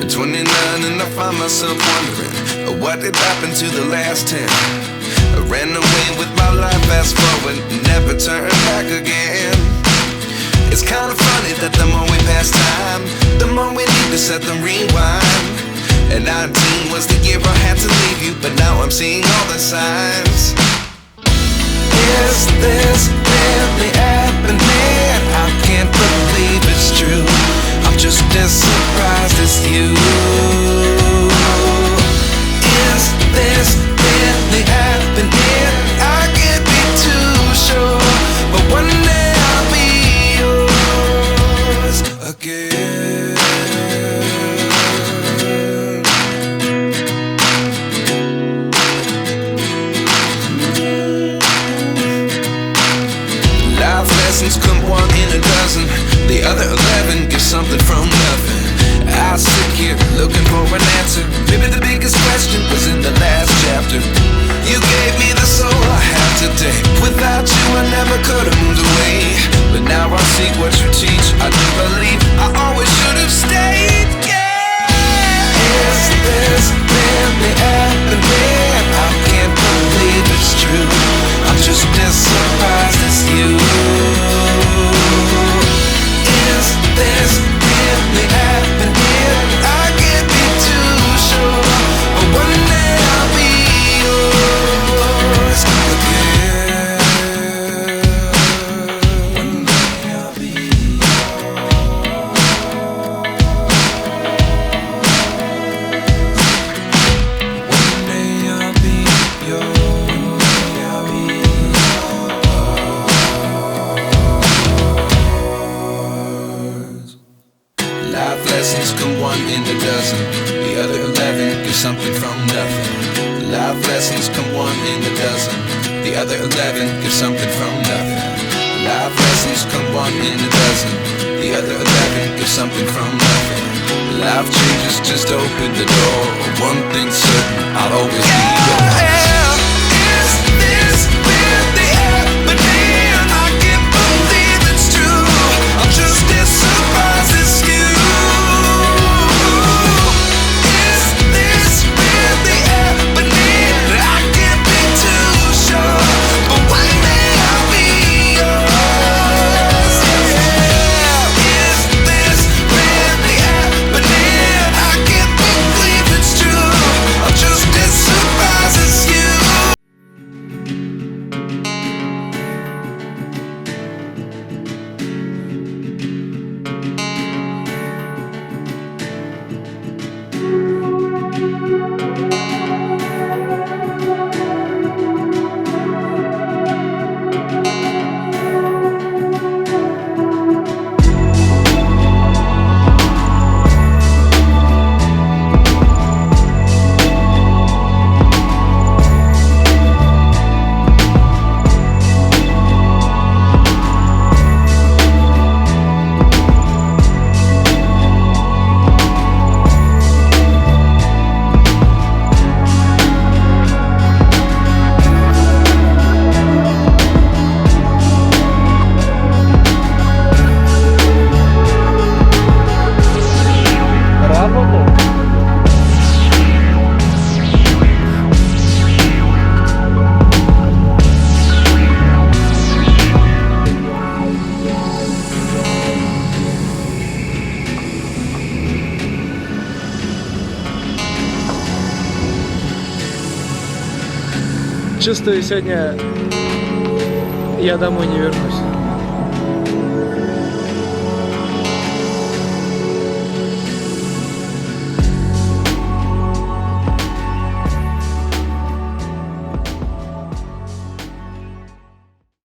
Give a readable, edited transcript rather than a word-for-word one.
29 and I find myself wondering what did happen to the last 10. I ran away with my life, fast forward, never turn back again. It's kind of funny that the more we pass time, the more we need to set the rewind. And 19 was the year I had to leave you, but now I'm seeing all the signs. Is this really happening? I can't believe it's true. I'm just as surprised as you. Is this really happening? I can't be too sure, but one day I'll be yours again. Life lessons come one in a dozen. The other 11 give something from nothing. I sit here looking for an answer. Maybe the biggest question was in the last chapter. You gave me the soul I have today. Without you I never could have moved away. But now I see what you teach. I do believe I always should have stayed. Yeah. Is this really happening? I can't believe it's true. I'm just as surprised as you. Is this really happening? I can't be too sure, but one day I'll be yours again. One day I'll be yours. One day I'll be yours. I'll be yours. Life lessons come one in a dozen. The other 11 give something from nothing. Life lessons come one in a dozen. The other 11 give something from nothing. Life lessons come one in a dozen. The other 11 give something from nothing. Life changes just open the door. One thing's certain, I'll always be yours. Is this really happening? I can't believe it's true. I'm just as surprised as you. Чувствую, сегодня я домой не вернусь.